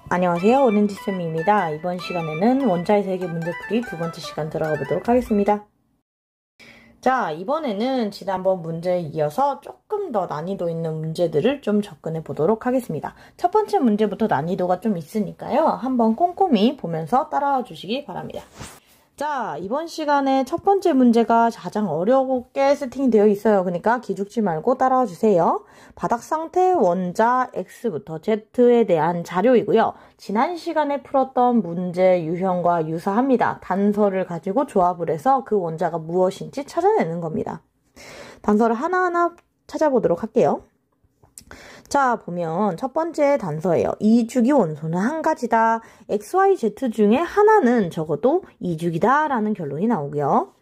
안녕하세요, 오렌지쌤입니다. 이번 시간에는 원자의 세계 문제풀이 두 번째 시간 들어가 보도록 하겠습니다. 자, 이번에는 지난번 문제에 이어서 조금 더 난이도 있는 문제들을 좀 접근해 보도록 하겠습니다. 첫 번째 문제부터 난이도가 좀 있으니까요. 한번 꼼꼼히 보면서 따라와 주시기 바랍니다. 자, 이번 시간에 첫 번째 문제가 가장 어렵게 세팅되어 있어요. 그러니까 기죽지 말고 따라와 주세요. 바닥 상태 원자 X부터 Z에 대한 자료이고요. 지난 시간에 풀었던 문제 유형과 유사합니다. 단서를 가지고 조합을 해서 그 원자가 무엇인지 찾아내는 겁니다. 단서를 하나하나 찾아보도록 할게요. 자, 보면 첫 번째 단서예요. 이주기 원소는 한 가지다. XYZ 중에 하나는 적어도 이주기다 라는 결론이 나오고요.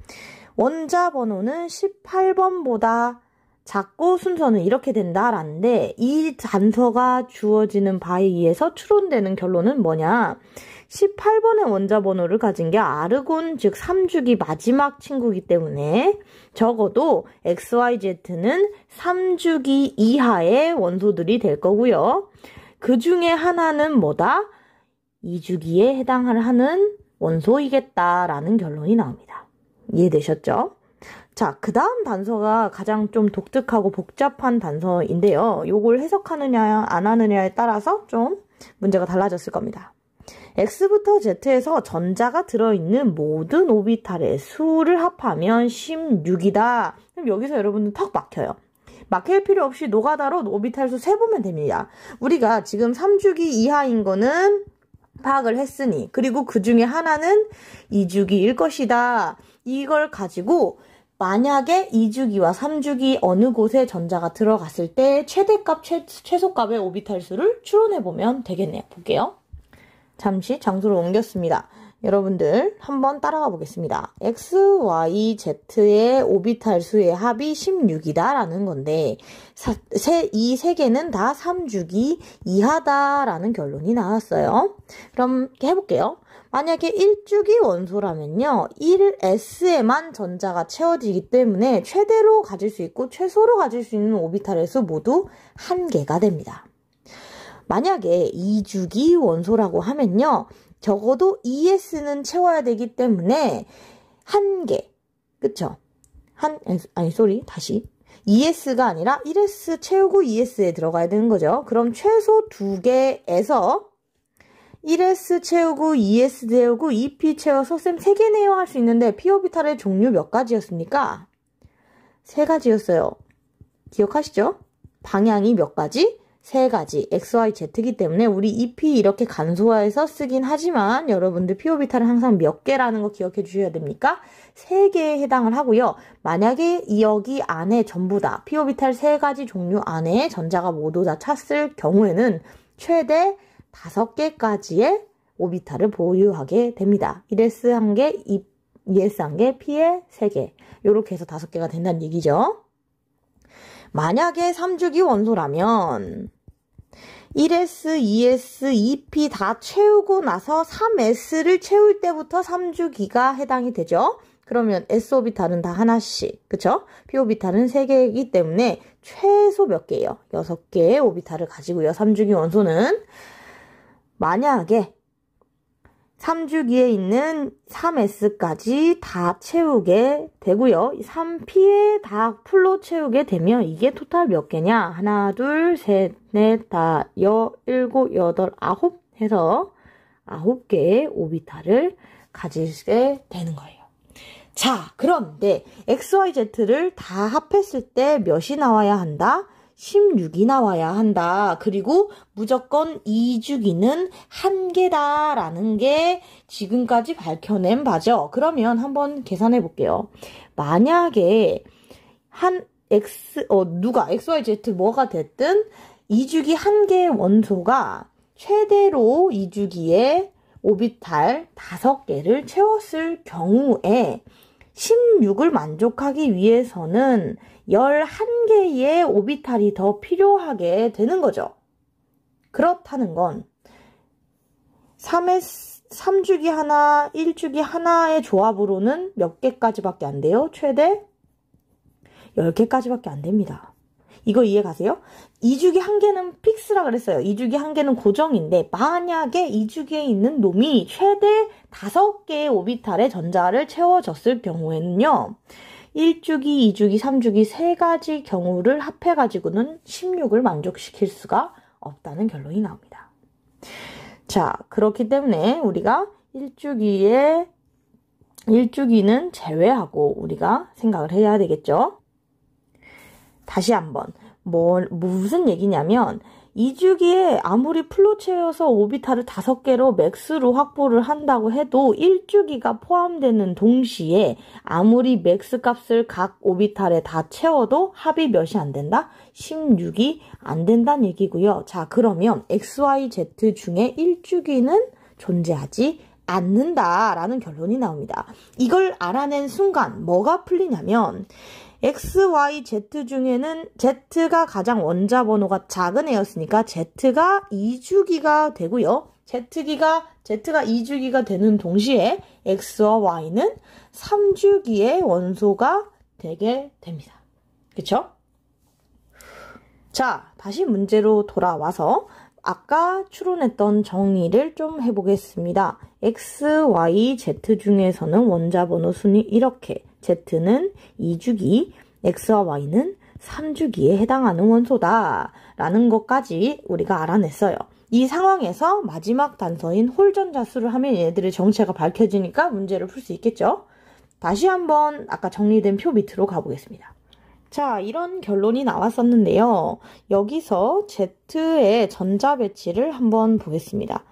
원자 번호는 18번보다 작고 순서는 이렇게 된다 라는데 이 단서가 주어지는 바에 의해서 추론되는 결론은 뭐냐? 18번의 원자 번호를 가진 게 아르곤, 즉 3주기 마지막 친구이기 때문에 적어도 XYZ는 3주기 이하의 원소들이 될 거고요. 그 중에 하나는 뭐다? 2주기에 해당하는 원소이겠다라는 결론이 나옵니다. 이해되셨죠? 자, 그 다음 단서가 가장 좀 독특하고 복잡한 단서인데요. 요걸 해석하느냐 안 하느냐에 따라서 좀 문제가 달라졌을 겁니다. X부터 Z에서 전자가 들어있는 모든 오비탈의 수를 합하면 16이다. 그럼 여기서 여러분들 턱 막혀요. 막힐 필요 없이 노가다로 오비탈 수 세보면 됩니다. 우리가 지금 3주기 이하인 거는 파악을 했으니, 그리고 그 중에 하나는 2주기일 것이다. 이걸 가지고 만약에 2주기와 3주기 어느 곳에 전자가 들어갔을 때 최대값, 최소값의 오비탈 수를 추론해보면 되겠네요. 볼게요. 잠시 장소를 옮겼습니다. 여러분들 한번 따라가 보겠습니다. X, Y, Z의 오비탈 수의 합이 16이다 라는 건데 이 세 개는 다 3주기 이하다 라는 결론이 나왔어요. 그럼 해볼게요. 만약에 1주기 원소라면요. 1s에만 전자가 채워지기 때문에 최대로 가질 수 있고 최소로 가질 수 있는 오비탈의 수 모두 1개가 됩니다. 만약에 2주기 원소라고 하면요. 적어도 2s는 채워야 되기 때문에 1개. 그쵸? 다시. 2s가 아니라 1s 채우고 2s에 들어가야 되는 거죠. 그럼 최소 2개에서 1s 채우고 2s 채우고 2p 채워서 쌤 3개네요 할 수 있는데 p오비탈의 종류 몇 가지였습니까? 3가지였어요. 기억하시죠? 방향이 몇 가지? 3가지 XYZ이기 때문에 우리 EP 이렇게 간소화해서 쓰긴 하지만 여러분들 p오비탈은 항상 몇 개라는 거 기억해 주셔야 됩니까? 3개에 해당을 하고요. 만약에 여기 안에 전부 다 p오비탈 3가지 종류 안에 전자가 모두 다 찼을 경우에는 최대 5개까지의 오비탈을 보유하게 됩니다. 1s 1개, 2s 1개, p에 3개 이렇게 해서 5개가 된다는 얘기죠. 만약에 3주기 원소라면 1s, 2s, 2p 다 채우고 나서 3s를 채울 때부터 3주기가 해당이 되죠. 그러면 s오비탈은 다 하나씩, 그쵸? p오비탈은 3개이기 때문에 최소 몇 개예요? 6개의 오비탈을 가지고요. 3주기 원소는 만약에 3주기에 있는 3s까지 다 채우게 되고요. 3p에 다 풀로 채우게 되면 이게 토탈 몇 개냐? 하나, 둘, 셋, 넷, 다, 일곱, 여덟, 9 해서 9개의 오비탈을 가지게 되는 거예요. 자, 그런데 XYZ를 다 합했을 때 몇이 나와야 한다? 16이 나와야 한다. 그리고 무조건 2주기는 1개다 라는 게 지금까지 밝혀낸 바죠. 그러면 한번 계산해 볼게요. 만약에 XYZ 뭐가 됐든 2주기 1개의 원소가 최대로 2주기에 오비탈 5개를 채웠을 경우에 16을 만족하기 위해서는 11개의 오비탈이 더 필요하게 되는 거죠. 그렇다는 건 3주기 하나, 1주기 하나의 조합으로는 몇 개까지밖에 안 돼요? 최대 10개까지밖에 안 됩니다. 이거 이해 가세요? 2주기 한 개는 픽스라 그랬어요. 2주기 한 개는 고정인데 만약에 2주기에 있는 놈이 최대 5개의 오비탈의 전자를 채워줬을 경우에는요. 1주기, 2주기, 3주기 3가지 경우를 합해가지고는 16을 만족시킬 수가 없다는 결론이 나옵니다. 자, 그렇기 때문에 우리가 1주기는 제외하고 우리가 생각을 해야 되겠죠. 다시 한번 무슨 얘기냐면 2주기에 아무리 플로 채워서 오비탈을 5개로 맥스로 확보를 한다고 해도 1주기가 포함되는 동시에 아무리 맥스 값을 각 오비탈에 다 채워도 합이 몇이 안 된다? 16이 안 된다는 얘기고요. 자, 그러면 XYZ 중에 1주기는 존재하지 않는다라는 결론이 나옵니다. 이걸 알아낸 순간 뭐가 풀리냐면 XYZ 중에는 Z가 가장 원자 번호가 작은 애였으니까 Z가 2주기가 되고요. Z가 2주기가 되는 동시에 X와 Y는 3주기의 원소가 되게 됩니다. 그쵸? 자, 다시 문제로 돌아와서 아까 추론했던 정리를 좀 해보겠습니다. X, Y, Z 중에서는 원자 번호 순위 이렇게 Z는 2주기, X와 Y는 3주기에 해당하는 원소다 라는 것까지 우리가 알아냈어요. 이 상황에서 마지막 단서인 홀전자 수를 하면 얘네들의 정체가 밝혀지니까 문제를 풀 수 있겠죠. 다시 한번 아까 정리된 표 밑으로 가보겠습니다. 자, 이런 결론이 나왔었는데요. 여기서 Z의 전자 배치를 한번 보겠습니다.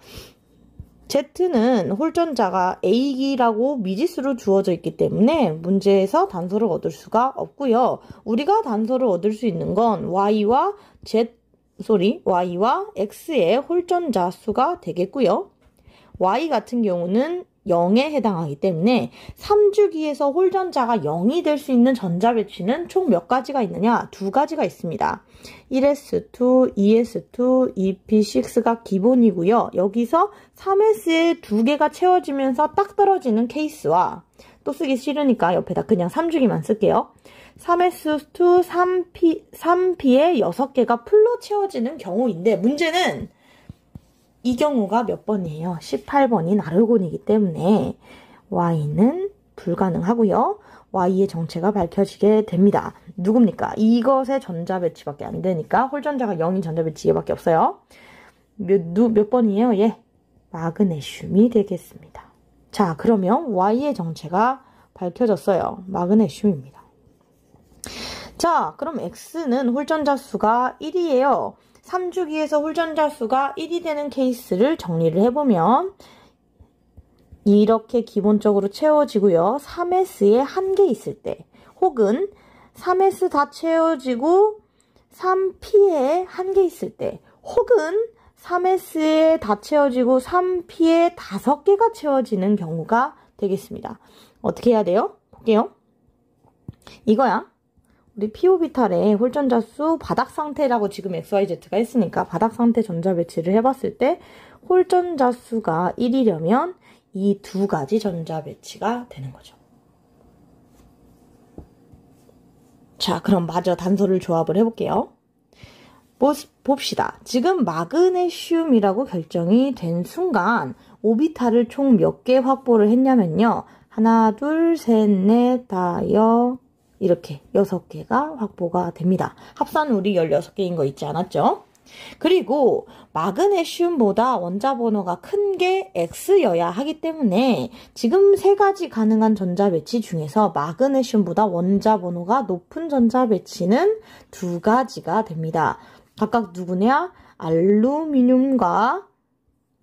Z는 홀전자가 A기라고 미지수로 주어져 있기 때문에 문제에서 단서를 얻을 수가 없고요. 우리가 단서를 얻을 수 있는 건 Y와 X의 홀전자 수가 되겠고요. Y 같은 경우는 0에 해당하기 때문에 3주기에서 홀전자가 0이 될 수 있는 전자 배치는 총 몇 가지가 있느냐? 2가지가 있습니다. 1s2, 2s2, EP6가 기본이고요. 여기서 3s에 2개가 채워지면서 딱 떨어지는 케이스와 또 쓰기 싫으니까 옆에다 그냥 3주기만 쓸게요. 3s2, 3p에 6개가 풀로 채워지는 경우인데 문제는 이 경우가 몇 번이에요? 18번인 아르곤이기 때문에 Y는 불가능하고요. Y의 정체가 밝혀지게 됩니다. 누굽니까? 이것의 전자 배치밖에 안 되니까 홀전자가 0인 전자 배치 얘밖에 없어요. 몇 번이에요? 예, 마그네슘이 되겠습니다. 자, 그러면 Y의 정체가 밝혀졌어요. 마그네슘입니다. 자, 그럼 X는 홀전자 수가 1이에요. 3주기에서 홀전자 수가 1이 되는 케이스를 정리를 해보면 이렇게 기본적으로 채워지고요. 3s에 1개 있을 때 혹은 3s 다 채워지고 3p에 1개 있을 때 혹은 3s에 다 채워지고 3p에 5개가 채워지는 경우가 되겠습니다. 어떻게 해야 돼요? 볼게요. 이거야. 우리 p-오비탈의 홀전자 수 바닥 상태라고 지금 XYZ가 했으니까 바닥 상태 전자 배치를 해봤을 때 홀전자 수가 1이려면 이 2가지 전자 배치가 되는 거죠. 자, 그럼 마저 단서를 조합을 해볼게요. 봅시다. 지금 마그네슘이라고 결정이 된 순간 오비탈을 총 몇 개 확보를 했냐면요. 하나, 둘, 셋, 넷, 다섯 이렇게 6개가 확보가 됩니다. 합산 우리 16개인 거 있지 않았죠? 그리고 마그네슘보다 원자 번호가 큰 게 X여야 하기 때문에 지금 3가지 가능한 전자 배치 중에서 마그네슘보다 원자 번호가 높은 전자 배치는 2가지가 됩니다. 각각 누구냐? 알루미늄과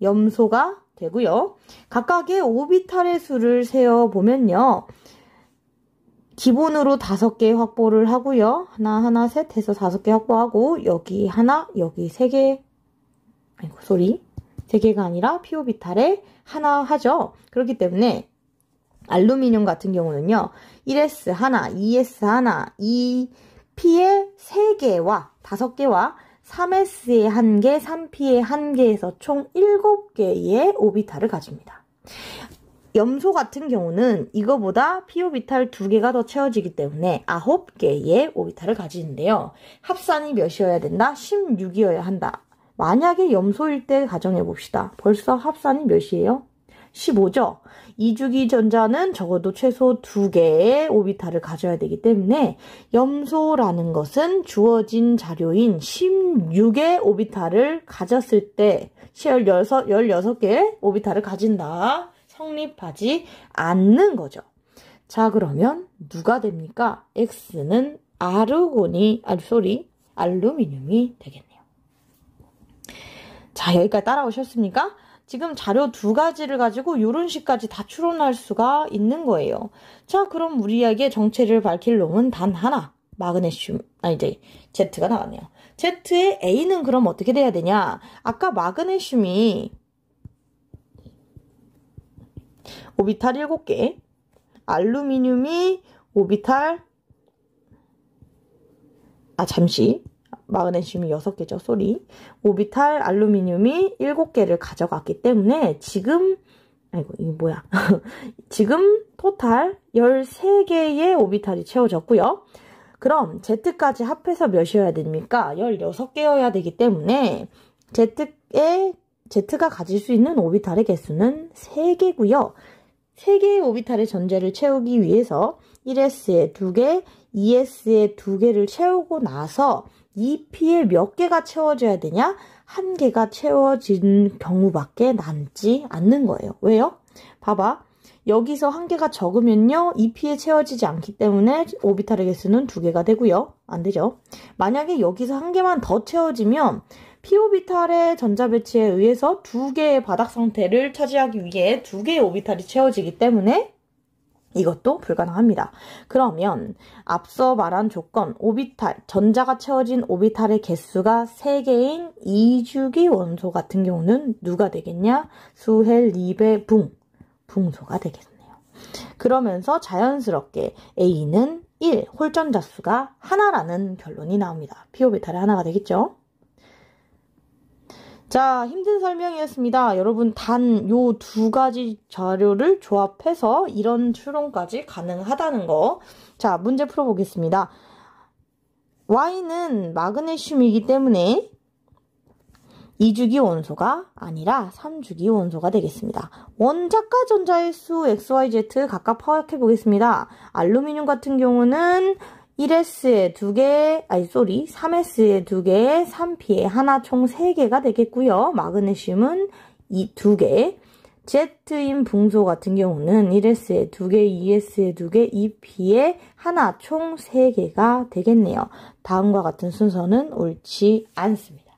염소가 되고요. 각각의 오비탈의 수를 세어보면요. 기본으로 5개 확보를 하고요. 하나, 셋 해서 5개 확보하고 여기 하나, 여기 3개 3개가 아니라 p-오비탈에 하나 하죠. 그렇기 때문에 알루미늄 같은 경우는요. 1s 하나, 2s 하나, 2p에 3개와 5개와 3s에 1개, 3p에 1개에서 총 7개의 오비탈을 가집니다. 염소 같은 경우는 이거보다 p 오비탈 2개가 더 채워지기 때문에 9개의 오비탈을 가지는데요. 합산이 몇이어야 된다? 16이어야 한다. 만약에 염소일 때 가정해 봅시다. 벌써 합산이 몇이에요? 15죠? 이주기 전자는 적어도 최소 2개의 오비탈을 가져야 되기 때문에 염소라는 것은 주어진 자료인 16의 오비탈을 가졌을 때 16개의 오비탈을 가진다. 성립하지 않는 거죠. 자, 그러면 누가 됩니까? X는 알루미늄이 되겠네요. 자, 여기까지 따라오셨습니까? 지금 자료 2가지를 가지고 이런 식까지 다 추론할 수가 있는 거예요. 자, 그럼 우리에게 정체를 밝힐 놈은 단 하나. 이제 Z가 나왔네요. Z의 A는 그럼 어떻게 돼야 되냐? 아까 마그네슘이 오비탈 7개, 알루미늄이 오비탈, 마그네슘이 6개죠, 쏘리. 오비탈 알루미늄이 7개를 가져갔기 때문에 지금 지금 토탈 13개의 오비탈이 채워졌고요. 그럼 Z까지 합해서 몇이어야 됩니까? 16개여야 되기 때문에 Z가 가질 수 있는 오비탈의 개수는 3개고요. 3개의 오비탈의 전제를 채우기 위해서 1s에 2개, 2s에 2개를 채우고 나서 2p에 몇 개가 채워져야 되냐? 1개가 채워진 경우밖에 남지 않는 거예요. 왜요? 봐봐. 여기서 1개가 적으면요. 2p에 채워지지 않기 때문에 오비탈의 개수는 2개가 되고요. 안 되죠. 만약에 여기서 1개만 더 채워지면 p오비탈의 전자 배치에 의해서 2개의 바닥 상태를 차지하기 위해 2개의 오비탈이 채워지기 때문에 이것도 불가능합니다. 그러면 앞서 말한 조건, 전자가 채워진 오비탈의 개수가 3개인 2주기 원소 같은 경우는 누가 되겠냐? 수헬-리베 붕소가 되겠네요. 그러면서 자연스럽게 A는 1, 홀전자 수가 하나라는 결론이 나옵니다. p오비탈의 하나가 되겠죠? 자, 힘든 설명이었습니다. 여러분 단 요 2가지 자료를 조합해서 이런 추론까지 가능하다는 거. 자, 문제 풀어보겠습니다. Y는 마그네슘이기 때문에 2주기 원소가 아니라 3주기 원소가 되겠습니다. 원자과 전자의 수 XYZ 각각 파악해 보겠습니다. 알루미늄 같은 경우는 1s에 2개, 3s에 2개, 3p에 하나 총 3개가 되겠고요. 마그네슘은 2개. Z인 붕소 같은 경우는 1s에 2개, 2s에 2개, 2p에 하나 총 3개가 되겠네요. 다음과 같은 순서는 옳지 않습니다.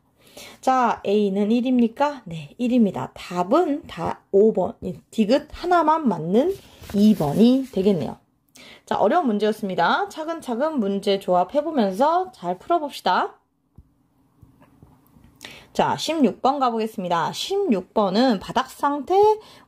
자, A는 1입니까? 네, 1입니다. 답은 다 5번, 디귿 하나만 맞는 2번이 되겠네요. 자, 어려운 문제였습니다. 차근차근 문제 조합해보면서 잘 풀어봅시다. 자, 16번 가보겠습니다. 16번은 바닥 상태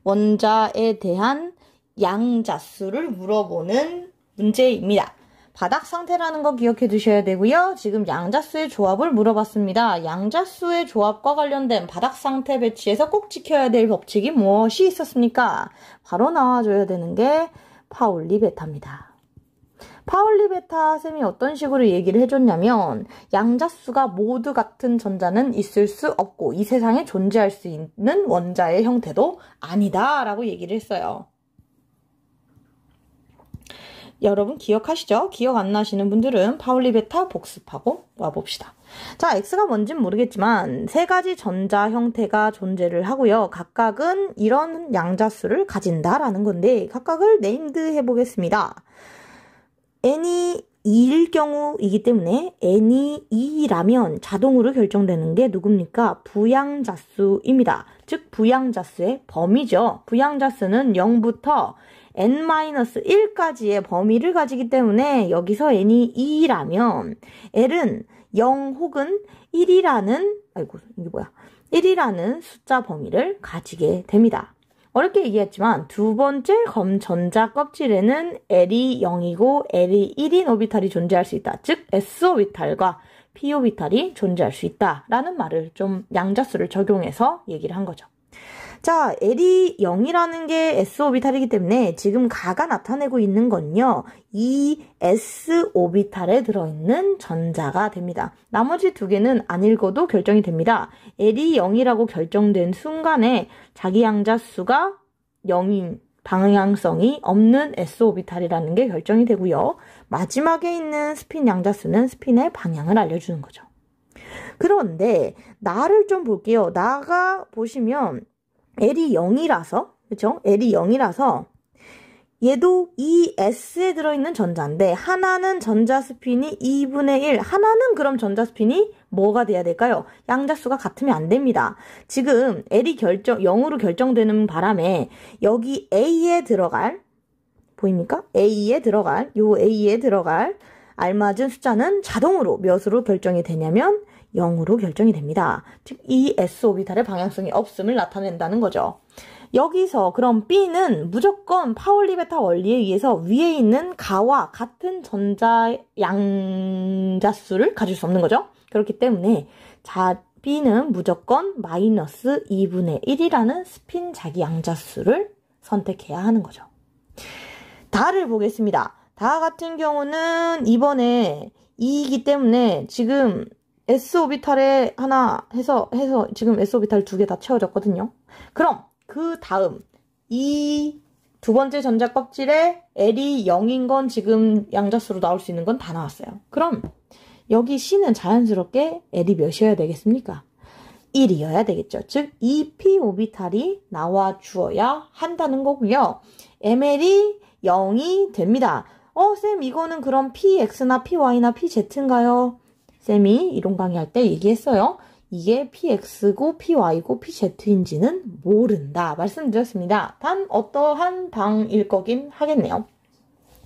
원자에 대한 양자수를 물어보는 문제입니다. 바닥 상태라는 거 기억해 두셔야 되고요. 지금 양자수의 조합을 물어봤습니다. 양자수의 조합과 관련된 바닥 상태 배치에서 꼭 지켜야 될 법칙이 무엇이 있었습니까? 바로 나와줘야 되는 게 파울리 베타입니다. 파울리 베타 쌤이 어떤 식으로 얘기를 해줬냐면 양자수가 모두 같은 전자는 있을 수 없고 이 세상에 존재할 수 있는 원자의 형태도 아니다 라고 얘기를 했어요. 여러분 기억하시죠? 기억 안 나시는 분들은 파울리 베타 복습하고 와봅시다. 자, X가 뭔진 모르겠지만 3가지 전자 형태가 존재를 하고요. 각각은 이런 양자수를 가진다라는 건데 각각을 네임드 해보겠습니다. n이 2일 경우이기 때문에 n이 2라면 자동으로 결정되는 게 누굽니까? 부양자수입니다. 즉 부양자수의 범위죠. 부양자수는 0부터 n-1까지의 범위를 가지기 때문에 여기서 n이 2라면 L은 0 혹은 1이라는 1이라는 숫자 범위를 가지게 됩니다. 어렵게 얘기했지만 두 번째 검전자 껍질에는 L이 0이고 L이 1인 오비탈이 존재할 수 있다. 즉 s오비탈과 p오비탈이 존재할 수 있다라는 말을 좀 양자수를 적용해서 얘기를 한 거죠. 자, L이 0이라는 게 S 오비탈이기 때문에 지금 가가 나타내고 있는 건요. 이 S 오비탈에 들어있는 전자가 됩니다. 나머지 두 개는 안 읽어도 결정이 됩니다. L이 0이라고 결정된 순간에 자기 양자수가 0인 방향성이 없는 S 오비탈이라는 게 결정이 되고요. 마지막에 있는 스핀 양자수는 스핀의 방향을 알려주는 거죠. 그런데 나를 좀 볼게요. 나가 보시면 L이 0이라서, 그쵸? L이 0이라서 얘도 이 S에 들어있는 전자인데 하나는 전자 스핀이 2분의 1, 하나는 그럼 전자 스핀이 뭐가 돼야 될까요? 양자수가 같으면 안 됩니다. 지금 L이 0으로 결정되는 바람에 여기 A에 들어갈, 보입니까? A에 들어갈 알맞은 숫자는 자동으로 몇으로 결정이 되냐면 0으로 결정이 됩니다. 즉, 이 S 오비탈의 방향성이 없음을 나타낸다는 거죠. 여기서 그럼 B는 무조건 파울리 베타 원리에 의해서 위에 있는 가와 같은 전자 양자수를 가질 수 없는 거죠. 그렇기 때문에 B는 무조건 마이너스 2분의 1이라는 스핀 자기 양자수를 선택해야 하는 거죠. 다를 보겠습니다. 다 같은 경우는 이번에 2이기 때문에 지금 S 오비탈에 하나 해서 지금 S 오비탈 2개 다 채워졌거든요. 그럼 그 다음 이 두 번째 전자 껍질에 L이 0인 건 지금 양자수로 나올 수 있는 건 다 나왔어요. 그럼 여기 C는 자연스럽게 L이 몇이어야 되겠습니까? 1이어야 되겠죠. 즉, 이 P 오비탈이 나와 주어야 한다는 거고요. ML이 0이 됩니다. 쌤, 이거는 그럼 PX나 PY나 PZ인가요? 쌤이 이론 강의할 때 얘기했어요. 이게 PX고 PY고 PZ인지는 모른다 말씀드렸습니다. 단 어떠한 방일 거긴 하겠네요.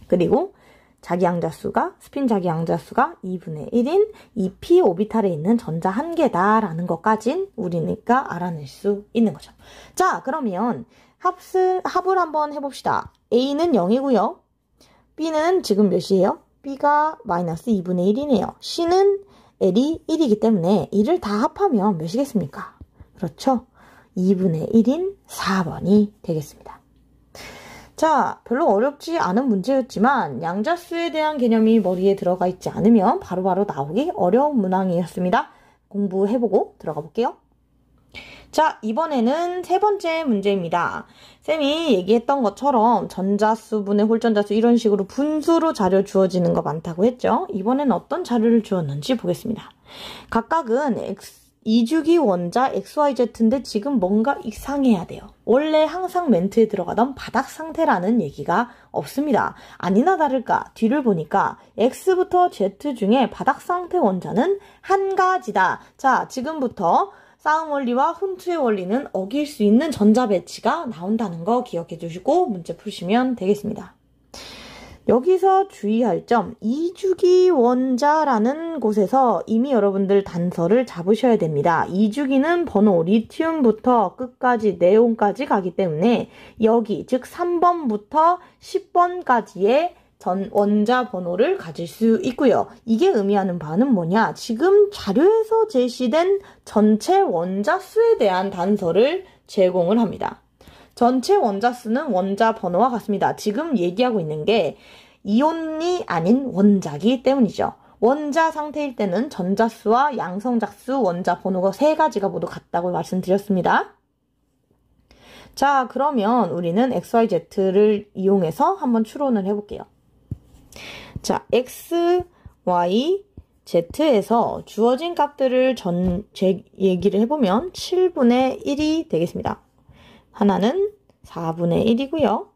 그리고 자기 양자수가 스핀 자기 양자수가 2분의 1인 이 P 오비탈에 있는 전자 한 개다라는 것까진 우리니까 알아낼 수 있는 거죠. 자, 그러면 합을 한번 해봅시다. A는 0이고요. B는 지금 몇이에요? B가 마이너스 2분의 1이네요. C는 L이 1이기 때문에 이를 다 합하면 몇이겠습니까? 그렇죠? 2분의 1인 4번이 되겠습니다. 자, 별로 어렵지 않은 문제였지만 양자수에 대한 개념이 머리에 들어가 있지 않으면 바로바로 나오기 어려운 문항이었습니다. 공부해보고 들어가 볼게요. 자, 이번에는 세 번째 문제입니다. 쌤이 얘기했던 것처럼 전자수 분의 홀전자수 이런 식으로 분수로 자료 주어지는 거 많다고 했죠. 이번엔 어떤 자료를 주었는지 보겠습니다. 각각은 2주기 원자 XYZ인데 지금 뭔가 이상해야 돼요. 원래 항상 멘트에 들어가던 바닥 상태라는 얘기가 없습니다. 아니나 다를까 뒤를 보니까 X부터 Z 중에 바닥 상태 원자는 한 가지다. 자, 지금부터 싸움 원리와 훈투의 원리는 어길 수 있는 전자 배치가 나온다는 거 기억해 주시고 문제 푸시면 되겠습니다. 여기서 주의할 점, 2주기 원자라는 곳에서 이미 여러분들 단서를 잡으셔야 됩니다. 2주기는 번호 리튬부터 끝까지 네온까지 가기 때문에 여기 즉 3번부터 10번까지의 원자 번호를 가질 수 있고요. 이게 의미하는 바는 뭐냐? 지금 자료에서 제시된 전체 원자 수에 대한 단서를 제공을 합니다. 전체 원자 수는 원자 번호와 같습니다. 지금 얘기하고 있는 게 이온이 아닌 원자기 때문이죠. 원자 상태일 때는 전자수와 양성자수, 원자 번호가 세 가지가 모두 같다고 말씀드렸습니다. 자, 그러면 우리는 XYZ를 이용해서 한번 추론을 해볼게요. 자, X, Y, Z에서 주어진 값들을 얘기를 해보면 7분의 1이 되겠습니다. 하나는 4분의 1이고요.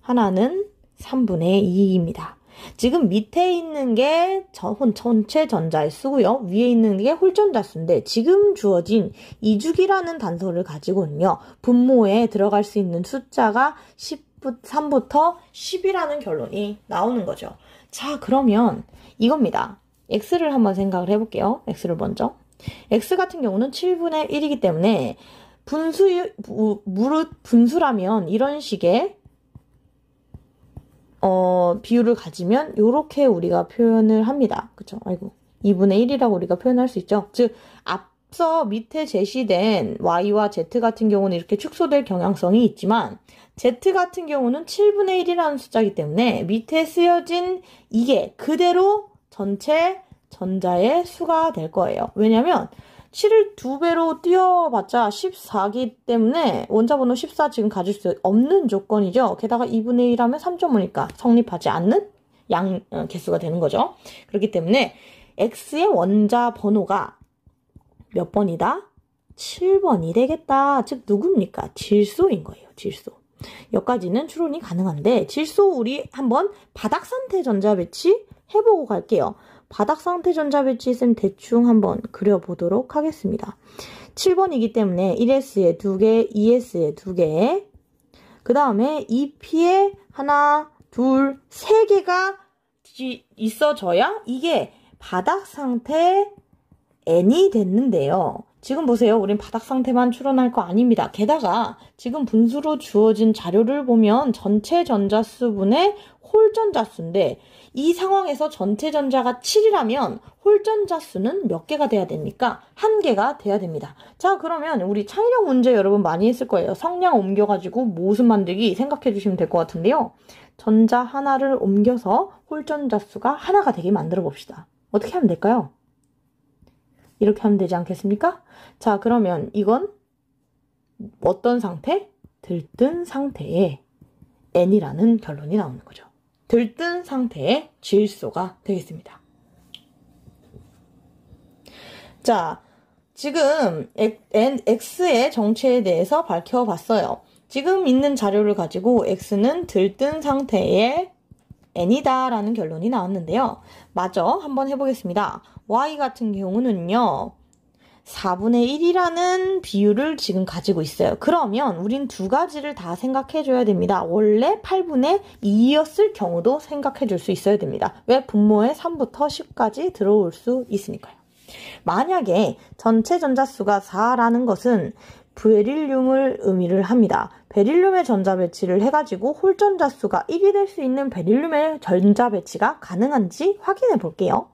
하나는 3분의 2입니다. 지금 밑에 있는 게 전체 전자의 수고요. 위에 있는 게 홀전자수인데 지금 주어진 2주기라는 단서를 가지고는요. 분모에 들어갈 수 있는 숫자가 3부터 10이라는 결론이 나오는 거죠. 자, 그러면 이겁니다. X를 한번 생각을 해볼게요. X를 먼저. X 같은 경우는 7분의 1이기 때문에 분수라면 이런 식의 비율을 가지면 이렇게 우리가 표현을 합니다. 그쵸? 아이고, 2분의 1이라고 우리가 표현할 수 있죠. 즉 앞서 밑에 제시된 y와 z 같은 경우는 이렇게 축소될 경향성이 있지만 z 같은 경우는 7분의 1이라는 숫자이기 때문에 밑에 쓰여진 이게 그대로 전체 전자의 수가 될 거예요. 왜냐면 7을 2배로 띄워봤자 14기 때문에 원자번호 14 지금 가질 수 없는 조건이죠. 게다가 2분의 1 하면 3.5니까 성립하지 않는 개수가 되는 거죠. 그렇기 때문에 x의 원자 번호가 몇 번이다? 7번이 되겠다. 즉 누굽니까? 질소인 거예요. 질소. 여기까지는 추론이 가능한데 질소 우리 한번 바닥 상태 전자 배치 해보고 갈게요. 바닥 상태 전자 배치 쌤 대충 한번 그려보도록 하겠습니다. 7번이기 때문에 1s에 2개, 2s에 2개, 그 다음에 2p에 하나, 둘, 3개가 있어져야 이게 바닥 상태 n이 됐는데요. 지금 보세요. 우린 바닥 상태만 추론할 거 아닙니다. 게다가 지금 분수로 주어진 자료를 보면 전체 전자수분의 홀전자수인데 이 상황에서 전체 전자가 7이라면 홀전자수는 몇 개가 돼야 됩니까? 1개가 돼야 됩니다. 자, 그러면 우리 창의력 문제 여러분 많이 했을 거예요. 성냥 옮겨가지고 모습 만들기 생각해 주시면 될 것 같은데요. 전자 하나를 옮겨서 홀전자수가 하나가 되게 만들어 봅시다. 어떻게 하면 될까요? 이렇게 하면 되지 않겠습니까? 자, 그러면 이건 어떤 상태? 들뜬 상태의 n이라는 결론이 나오는 거죠. 들뜬 상태의 질소가 되겠습니다. 자, 지금 x의 정체에 대해서 밝혀봤어요. 지금 있는 자료를 가지고 x는 들뜬 상태의 n이다 라는 결론이 나왔는데요. 마저 한번 해보겠습니다. y 같은 경우는요. 4분의 1이라는 비율을 지금 가지고 있어요. 그러면 우린 두 가지를 다 생각해 줘야 됩니다. 원래 8분의 2였을 경우도 생각해 줄 수 있어야 됩니다. 왜? 분모에 3부터 10까지 들어올 수 있으니까요. 만약에 전체 전자수가 4라는 것은 베릴륨을 의미를 합니다. 베릴륨의 전자 배치를 해가지고 홀전자수가 1이 될 수 있는 베릴륨의 전자 배치가 가능한지 확인해 볼게요.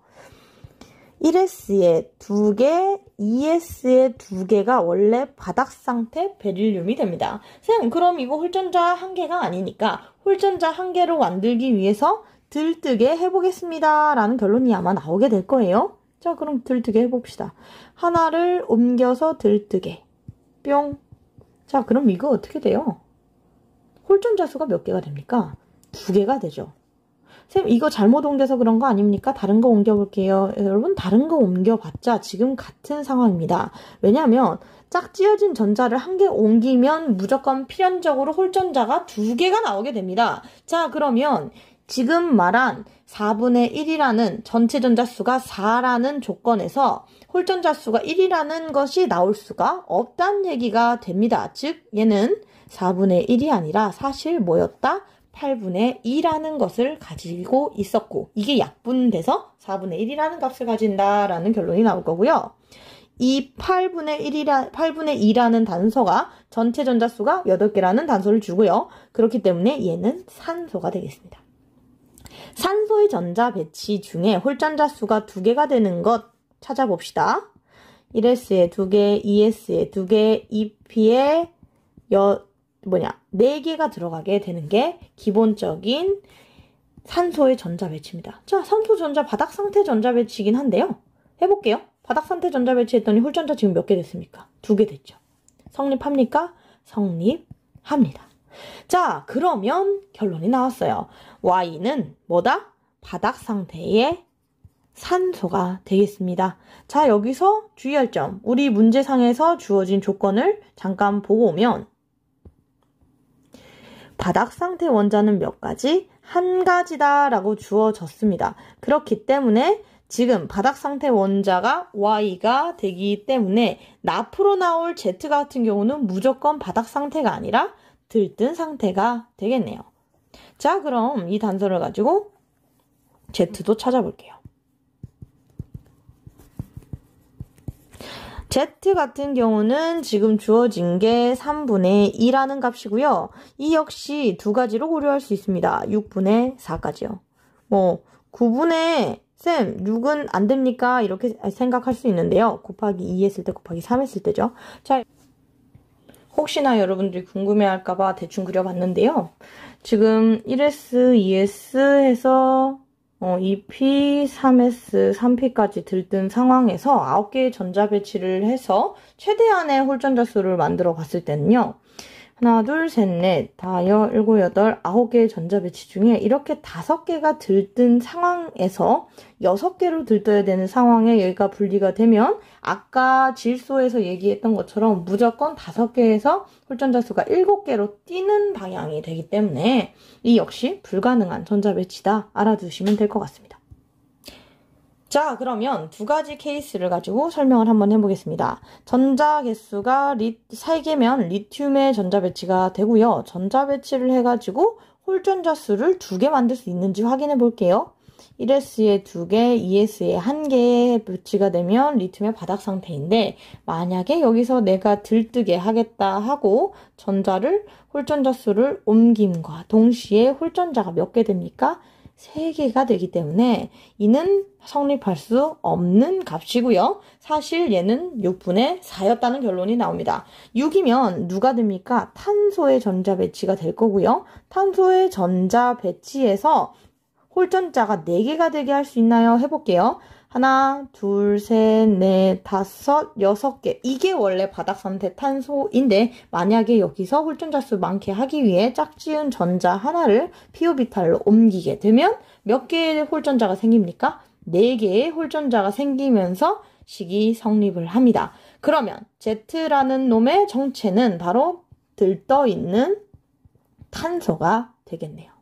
1s에 2개, 2s에 2개가 원래 바닥 상태 베릴륨이 됩니다. 쌤, 그럼 이거 홀전자 1개가 아니니까 홀전자 1개로 만들기 위해서 들뜨게 해보겠습니다. 라는 결론이 아마 나오게 될 거예요. 자, 그럼 들뜨게 해봅시다. 하나를 옮겨서 들뜨게. 뿅. 자, 그럼 이거 어떻게 돼요? 홀전자 수가 몇 개가 됩니까? 2개가 되죠. 쌤, 이거 잘못 옮겨서 그런 거 아닙니까? 다른 거 옮겨볼게요. 여러분, 다른 거 옮겨봤자 지금 같은 상황입니다. 왜냐하면 짝지어진 전자를 1개 옮기면 무조건 필연적으로 홀전자가 2개가 나오게 됩니다. 자, 그러면 지금 말한 4분의 1이라는 전체 전자수가 4라는 조건에서 홀전자 수가 1이라는 것이 나올 수가 없다는 얘기가 됩니다. 즉 얘는 4분의 1이 아니라 사실 뭐였다? 8분의 2라는 것을 가지고 있었고 이게 약분돼서 4분의 1이라는 값을 가진다라는 결론이 나올 거고요. 이 8분의 2라는 단서가 전체 전자수가 8개라는 단서를 주고요. 그렇기 때문에 얘는 산소가 되겠습니다. 산소의 전자 배치 중에 홀전자 수가 2개가 되는 것 찾아봅시다. 1s에 2개, 2s에 2개, 2p에 4개가 들어가게 되는 게 기본적인 산소의 전자 배치입니다. 자, 산소 전자 바닥 상태 전자 배치이긴 한데요. 해볼게요. 바닥 상태 전자 배치했더니 홀전자 지금 몇 개 됐습니까? 2개 됐죠. 성립합니까? 성립합니다. 자, 그러면 결론이 나왔어요. Y는 뭐다? 바닥 상태의 산소가 되겠습니다. 자, 여기서 주의할 점. 우리 문제상에서 주어진 조건을 잠깐 보고 오면 바닥 상태 원자는 몇 가지? 한 가지다 라고 주어졌습니다. 그렇기 때문에 지금 바닥 상태 원자가 Y가 되기 때문에 앞으로 나올 Z 같은 경우는 무조건 바닥 상태가 아니라 들뜬 상태가 되겠네요. 자, 그럼 이 단서를 가지고 Z도 찾아볼게요. Z 같은 경우는 지금 주어진 게 3분의 2라는 값이고요. 이 역시 두 가지로 고려할 수 있습니다. 6분의 4까지요. 9분의 쌤, 6은 안 됩니까? 이렇게 생각할 수 있는데요. 곱하기 2 했을 때, 곱하기 3 했을 때죠. 자, 혹시나 여러분들이 궁금해할까봐 대충 그려봤는데요. 지금 1S, 2S 해서 2P, 3S, 3P까지 들뜬 상황에서 9개의 전자 배치를 해서 최대한의 홀전자 수를 만들어 봤을 때는요. 하나, 둘, 셋, 넷, 다, 일곱, 여덟, 9개의 전자 배치 중에 이렇게 5개가 들뜬 상황에서 6개로 들떠야 되는 상황에 여기가 분리가 되면 아까 질소에서 얘기했던 것처럼 무조건 5개에서 홀전자 수가 7개로 뛰는 방향이 되기 때문에 이 역시 불가능한 전자 배치다 알아두시면 될 것 같습니다. 자, 그러면 2가지 케이스를 가지고 설명을 한번 해보겠습니다. 전자 개수가 3개면 리튬의 전자 배치가 되고요. 전자 배치를 해가지고 홀전자 수를 2개 만들 수 있는지 확인해 볼게요. 1S에 2개, 2S에 1개 배치가 되면 리튬의 바닥 상태인데 만약에 여기서 내가 들뜨게 하겠다 하고 전자를 홀전자 수를 옮김과 동시에 홀전자가 몇 개 됩니까? 3개가 되기 때문에 이는 성립할 수 없는 값이고요. 사실 얘는 6분의 4였다는 결론이 나옵니다. 6이면 누가 됩니까? 탄소의 전자 배치가 될 거고요. 탄소의 전자 배치에서 홀전자가 4개가 되게 할 수 있나요? 해볼게요. 하나, 둘, 셋, 넷, 다섯, 6개. 이게 원래 바닥 상태 탄소인데 만약에 여기서 홀전자 수 많게 하기 위해 짝지은 전자 하나를 p오비탈로 옮기게 되면 몇 개의 홀전자가 생깁니까? 4개의 홀전자가 생기면서 식이 성립을 합니다. 그러면 Z라는 놈의 정체는 바로 들떠있는 탄소가 되겠네요.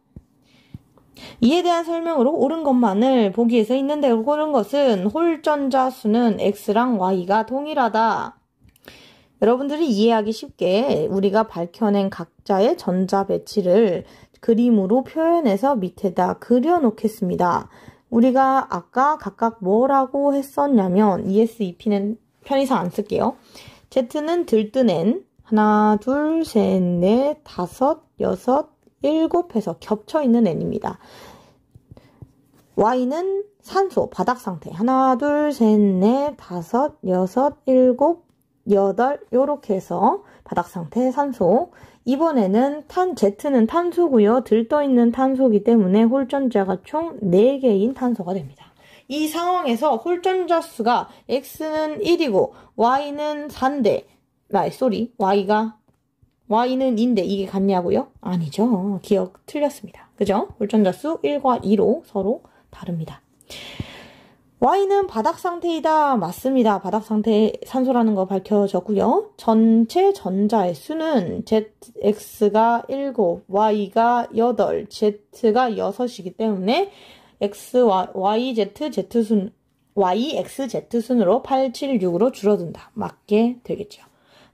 이에 대한 설명으로 옳은 것만을 보기에서 있는데 옳은 것은 홀전자 수는 X랑 Y가 동일하다. 여러분들이 이해하기 쉽게 우리가 밝혀낸 각자의 전자 배치를 그림으로 표현해서 밑에다 그려놓겠습니다. 우리가 아까 각각 뭐라고 했었냐면 ES, EP는 편의상 안 쓸게요. Z는 들뜬 N 하나, 둘, 셋, 넷, 다섯, 여섯, 7 해서 겹쳐있는 N입니다. Y는 산소, 바닥 상태. 하나, 둘, 셋, 넷, 다섯, 여섯, 7, 8 요렇게 해서 바닥 상태 산소. 이번에는 Z는 탄소고요. 들떠있는 탄소이기 때문에 홀전자가 총 4개인 탄소가 됩니다. 이 상황에서 홀전자 수가 X는 1이고 Y는 4인데 Y는 2인데 이게 같냐고요? 아니죠. 기억 틀렸습니다. 그죠? 홀전자 수 1과 2로 서로 다릅니다. Y는 바닥 상태이다. 맞습니다. 바닥 상태 산소라는 거 밝혀졌고요. 전체 전자의 수는 X가 7, Y가 8, Z가 6이기 때문에 YXZ 순으로 8, 7, 6으로 줄어든다. 맞게 되겠죠.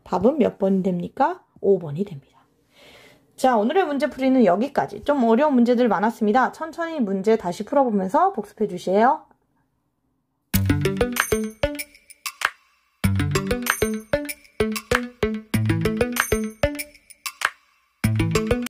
답은 몇 번이 됩니까? 5번이 됩니다. 자, 오늘의 문제풀이는 여기까지. 좀 어려운 문제들 많았습니다. 천천히 문제 다시 풀어보면서 복습해 주세요.